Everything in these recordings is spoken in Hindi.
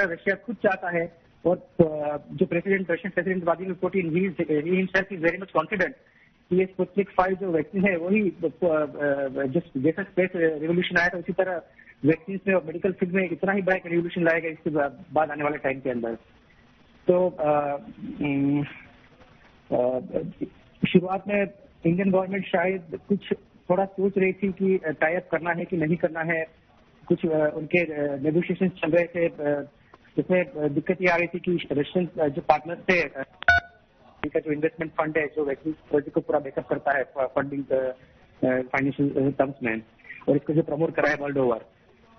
तरह रशिया खुद चाहता है, और जो Russian president Vladimir Putin he himself is very much confident कि ये स्पुतनिक 5 जो वैक्सीन है वही जैसा स्पेस रिवोल्यूशन आया था उसी तरह वैक्सीन में और मेडिकल फील्ड में इतना ही बड़ा एक रिवोल्यूशन लाएगा इसके बाद आने वाले टाइम के अंदर। तो शुरुआत में इंडियन गवर्नमेंट शायद कुछ थोड़ा सोच रही थी कि टाई अप करना है कि नहीं करना है, कुछ उनके नेगोशिएशन चल रहे थे, जिसमें दिक्कत ये आ रही थी कि रशियन जो पार्टनर थे, इनका जो इन्वेस्टमेंट फंड है जो वैक्सीन प्रोजेक्ट को पूरा बैकअप करता है फंडिंग फाइनेंशियल टर्म्स में, और इसको जो प्रमोट करा है वर्ल्ड ओवर,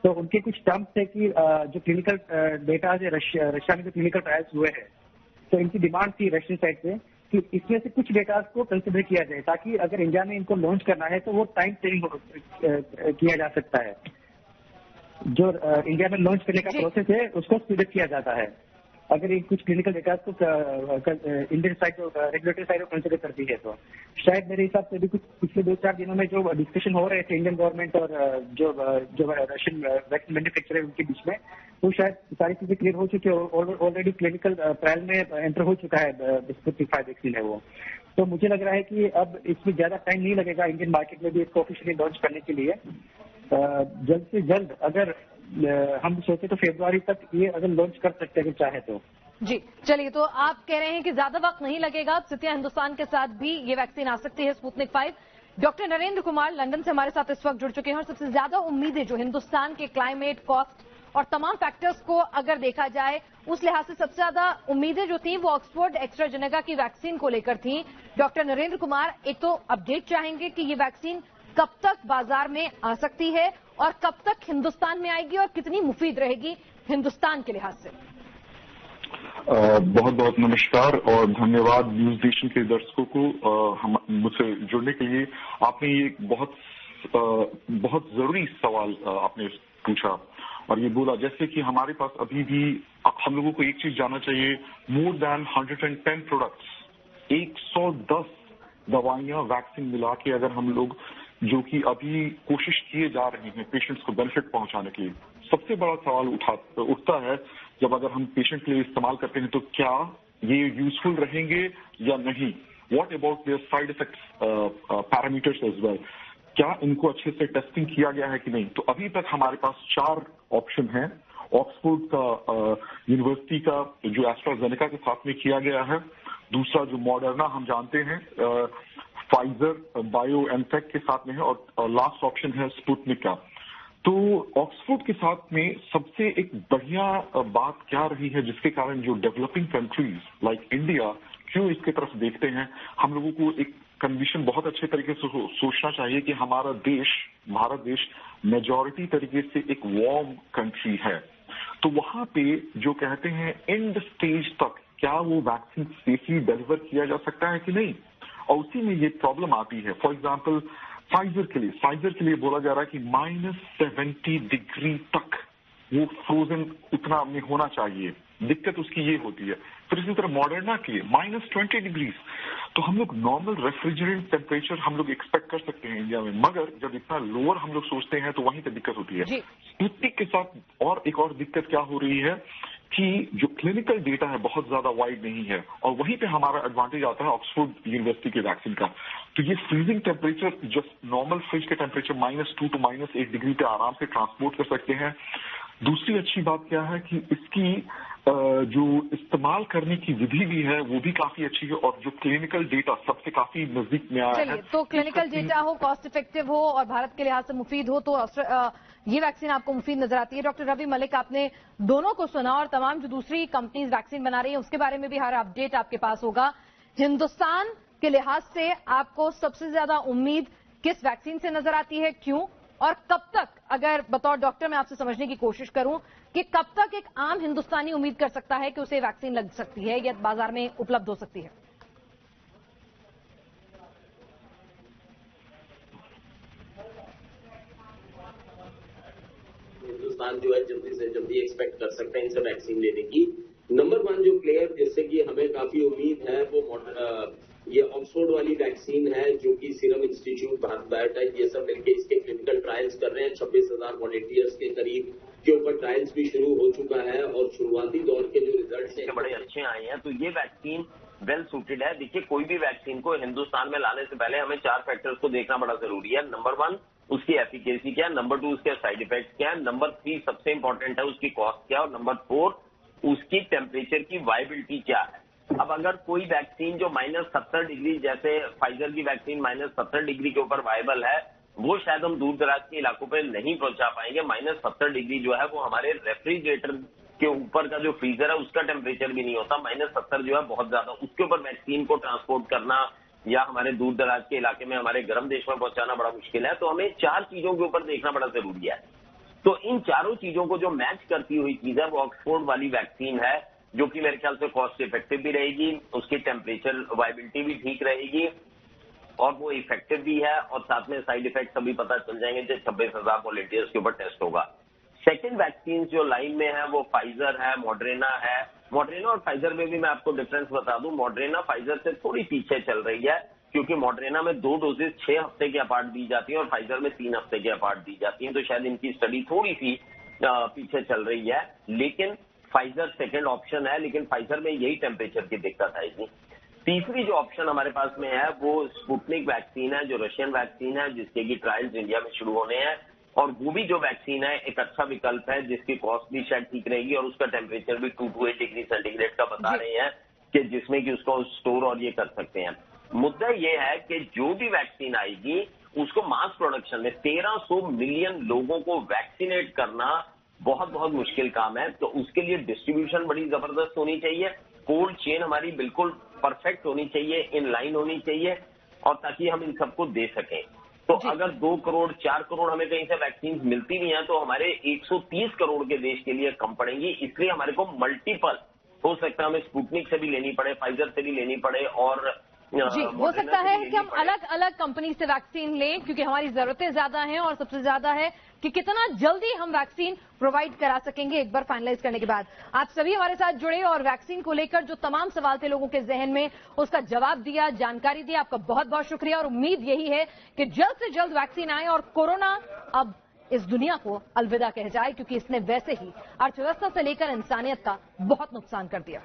तो उनके कुछ टर्म्स थे कि जो क्लिनिकल डेटा है रशिया में जो क्लिनिकल ट्रायल्स हुए हैं, तो इनकी डिमांड थी रशियन साइड से कि इसमें से कुछ डेटा को कंसिडर किया जाए, ताकि अगर इंडिया में इनको लॉन्च करना है तो वो टाइम सेविंग किया जा सकता है। जो इंडिया में लॉन्च करने का प्रोसेस है उसको स्पीडअप किया जाता है अगर ये कुछ क्लिनिकल डेटा को इंडियन साइड रेगुलेटरी साइड को कंसिडर करती है। तो शायद मेरे हिसाब से भी कुछ पिछले 2-4 दिनों में जो डिस्कशन हो रहे थे इंडियन गवर्नमेंट और जो रशियन वैक्सीन मैन्युफैक्चरर उनके बीच में, वो शायद सारी चीजें क्लियर हो चुकी है, ऑलरेडी क्लिनिकल ट्रायल में एंटर हो चुका है स्पुतनिक 5 वैक्सीन है वो। तो मुझे लग रहा है कि अब इसमें ज्यादा टाइम नहीं लगेगा इंडियन मार्केट में भी इसको ऑफिशियली लॉन्च करने के लिए। जल्द से जल्द अगर हम सोचे तो फरवरी तक ये अगर लॉन्च कर सकते हैं चाहे तो। जी चलिए, तो आप कह रहे हैं कि ज्यादा वक्त नहीं लगेगा, स्थितियां हिंदुस्तान के साथ भी ये वैक्सीन आ सकती है Sputnik 5। Doctor Narendra Kumar London से हमारे साथ इस वक्त जुड़ चुके हैं, और सबसे ज्यादा उम्मीदें जो हिंदुस्तान के क्लाइमेट, कॉस्ट और तमाम फैक्टर्स को अगर देखा जाए उस लिहाज से सबसे ज्यादा उम्मीदें जो थी वो ऑक्सफोर्ड एस्ट्राजेनेका की वैक्सीन को लेकर थी। डॉक्टर नरेंद्र कुमार, एक तो अपडेट चाहेंगे कि ये वैक्सीन कब तक बाजार में आ सकती है और कब तक हिंदुस्तान में आएगी और कितनी मुफीद रहेगी हिंदुस्तान के लिहाज से? बहुत बहुत नमस्कार और धन्यवाद न्यूज नेशन के दर्शकों को मुझसे जुड़ने के लिए। आपने ये बहुत जरूरी सवाल आपने पूछा और ये बोला जैसे कि हमारे पास अभी भी हम लोगों को एक चीज जानना चाहिए, मोर देन 110 प्रोडक्ट्स, 110 दवाइयां वैक्सीन मिला के अगर हम लोग जो कि अभी कोशिश किए जा रहे हैं पेशेंट्स को बेनिफिट पहुंचाने के लिए, सबसे बड़ा सवाल उठता है जब अगर हम पेशेंट के लिए इस्तेमाल करते हैं तो क्या ये यूजफुल रहेंगे या नहीं। What about their side effects parameters as well, क्या इनको अच्छे से टेस्टिंग किया गया है कि नहीं। तो अभी तक हमारे पास 4 ऑप्शन हैं। ऑक्सफोर्ड का यूनिवर्सिटी का जो एस्ट्राजेनेका के साथ में किया गया है, दूसरा जो मॉडर्ना हम जानते हैं फाइजर बायोएनटेक के साथ में है, और लास्ट ऑप्शन है स्पुतनिक का। तो ऑक्सफोर्ड के साथ में सबसे एक बढ़िया बात क्या रही है जिसके कारण जो डेवलपिंग कंट्रीज लाइक इंडिया क्यों इसके तरफ देखते हैं, हम लोगों को एक कंडीशन बहुत अच्छे तरीके से सोचना चाहिए कि हमारा देश, भारत देश मेजॉरिटी तरीके से एक वार्म कंट्री है। तो वहां पे जो कहते हैं एंड स्टेज तक क्या वो वैक्सीन सेफली डिलीवर किया जा सकता है कि नहीं, और उसी में ये प्रॉब्लम आती है। फॉर एग्जाम्पल फाइजर के लिए बोला जा रहा है कि -70 डिग्री तक वो फ्रोजन उतना में होना चाहिए, दिक्कत उसकी ये होती है। फिर इसी तरह मॉडर्ना के लिए -20 डिग्री, तो हम लोग नॉर्मल रेफ्रिजरेंट टेम्परेचर हम लोग एक्सपेक्ट कर सकते हैं इंडिया में, मगर जब इतना लोअर हम लोग सोचते हैं तो वहीं पे दिक्कत होती है। स्पुतनिक के साथ और एक और दिक्कत क्या हो रही है कि जो क्लिनिकल डेटा है बहुत ज्यादा वाइड नहीं है, और वहीं पे हमारा एडवांटेज आता है ऑक्सफोर्ड यूनिवर्सिटी के वैक्सीन का। तो ये freezing temperature just normal fridge के टेम्परेचर -2 to -8 डिग्री पे आराम से ट्रांसपोर्ट कर सकते हैं। दूसरी अच्छी बात क्या है कि इसकी जो इस्तेमाल करने की विधि भी है वो भी काफी अच्छी है, और जो क्लिनिकल डेटा सबसे काफी नजदीक में आया है। तो क्लिनिकल डेटा हो, कॉस्ट इफेक्टिव हो और भारत के लिहाज से मुफीद हो, तो ये वैक्सीन आपको मुफीद नजर आती है। डॉक्टर रवि मलिक, आपने दोनों को सुना और तमाम जो दूसरी कंपनीज वैक्सीन बना रही है उसके बारे में भी हर अपडेट आपके पास होगा। हिंदुस्तान के लिहाज से आपको सबसे ज्यादा उम्मीद किस वैक्सीन से नजर आती है, क्यों, और कब तक, अगर बतौर डॉक्टर मैं आपसे समझने की कोशिश करूं कि कब तक एक आम हिंदुस्तानी उम्मीद कर सकता है कि उसे वैक्सीन लग सकती है या बाजार में उपलब्ध हो सकती है? हिंदुस्तान जो है जल्दी से जल्दी एक्सपेक्ट कर सकते हैं इनसे वैक्सीन लेने की। नंबर 1 जो प्लेयर जिससे कि हमें काफी उम्मीद है वो ये ऑक्सफोर्ड वाली वैक्सीन है, जो कि सीरम इंस्टीट्यूट, भारत बायोटेक, ये सब मिलकर इसके क्लिनिकल ट्रायल्स कर रहे हैं। 26,000 वॉलंटियर्स के करीब के ऊपर ट्रायल्स भी शुरू हो चुका है और शुरुआती दौर के जो रिजल्ट हैं बड़े अच्छे आए हैं। तो ये वैक्सीन वेल सूटेड है। देखिए, कोई भी वैक्सीन को हिंदुस्तान में लाने से पहले हमें 4 फैक्टर्स को देखना बड़ा जरूरी है। नंबर 1 उसकी एफिकेसी क्या है, नंबर 2 उसके साइड इफेक्ट क्या है, नंबर 3 सबसे इंपॉर्टेंट है उसकी कॉस्ट क्या है, और नंबर 4 उसकी टेम्परेचर की वायबिलिटी क्या है। अब अगर कोई वैक्सीन जो -70 डिग्री, जैसे फाइजर की वैक्सीन -70 डिग्री के ऊपर वायबल है, वो शायद हम दूर दराज के इलाकों पे नहीं पहुंचा पाएंगे। -70 डिग्री जो है वो हमारे रेफ्रिजरेटर के ऊपर का जो फ्रीजर है उसका टेम्परेचर भी नहीं होता। -70 जो है बहुत ज्यादा, उसके ऊपर वैक्सीन को ट्रांसपोर्ट करना या हमारे दूर दराज के इलाके में, हमारे गर्म देश में पहुंचाना बड़ा मुश्किल है। तो हमें 4 चीजों के ऊपर देखना बड़ा जरूरी है। तो इन चारों चीजों को जो मैच करती हुई चीज है वो ऑक्सफोर्ड वाली वैक्सीन है, जो कि मेरे ख्याल से कॉस्ट इफेक्टिव भी रहेगी, उसकी टेम्परेचर वायबिलिटी भी ठीक रहेगी और वो इफेक्टिव भी है, और साथ में साइड इफेक्ट अभी पता चल जाएंगे जब 26,000 वॉलंटियर्स के ऊपर टेस्ट होगा। सेकंड वैक्सीन जो लाइन में है वो फाइजर है, मॉडरेना है। मॉडरेना और फाइजर में भी मैं आपको डिफरेंस बता दूं, मॉडरेना फाइजर से थोड़ी पीछे चल रही है, क्योंकि मॉडरेना में 2 डोजेज 6 हफ्ते के अपार्ट दी जाती है और फाइजर में 3 हफ्ते के अपार्ट दी जाती है। तो शायद इनकी स्टडी थोड़ी सी पीछे चल रही है, लेकिन फाइजर सेकेंड ऑप्शन है, लेकिन फाइजर में यही टेम्परेचर की दिक्कत आएगी। तीसरी जो ऑप्शन हमारे पास में है वो स्पुतनिक वैक्सीन है, जो रशियन वैक्सीन है, जिसके की ट्रायल्स इंडिया में शुरू होने हैं, और वो भी जो वैक्सीन है एक अच्छा विकल्प है, जिसकी कॉस्ट भी शायद ठीक रहेगी और उसका टेम्परेचर भी 2 to 8 डिग्री सेंटीग्रेड का बता रहे हैं कि जिसमें कि उसको स्टोर और ये कर सकते हैं। मुद्दा ये है कि जो भी वैक्सीन आएगी उसको मास प्रोडक्शन में 1300 मिलियन लोगों को वैक्सीनेट करना बहुत बहुत मुश्किल काम है। तो उसके लिए डिस्ट्रीब्यूशन बड़ी जबरदस्त होनी चाहिए, कोल्ड चेन हमारी बिल्कुल परफेक्ट होनी चाहिए, इन लाइन होनी चाहिए, और ताकि हम इन सबको दे सकें। तो अगर 2 करोड़ 4 करोड़ हमें कहीं से वैक्सीन मिलती नहीं है तो हमारे 130 करोड़ के देश के लिए कम पड़ेंगी। इसलिए हमारे को मल्टीपल हो सकता है, हमें स्पुतनिक से भी लेनी पड़े, फाइजर से भी लेनी पड़े, और जी हो सकता है कि हम अलग अलग कंपनी से वैक्सीन लें, क्योंकि हमारी जरूरतें ज्यादा हैं और सबसे ज्यादा है कि कितना जल्दी हम वैक्सीन प्रोवाइड करा सकेंगे एक बार फाइनलाइज करने के बाद। आप सभी हमारे साथ जुड़े और वैक्सीन को लेकर जो तमाम सवाल थे लोगों के जहन में उसका जवाब दिया, जानकारी दी, आपका बहुत बहुत शुक्रिया। और उम्मीद यही है कि जल्द से जल्द वैक्सीन आए और कोरोना अब इस दुनिया को अलविदा कह जाए, क्योंकि इसने वैसे ही अर्थव्यवस्था से लेकर इंसानियत का बहुत नुकसान कर दिया।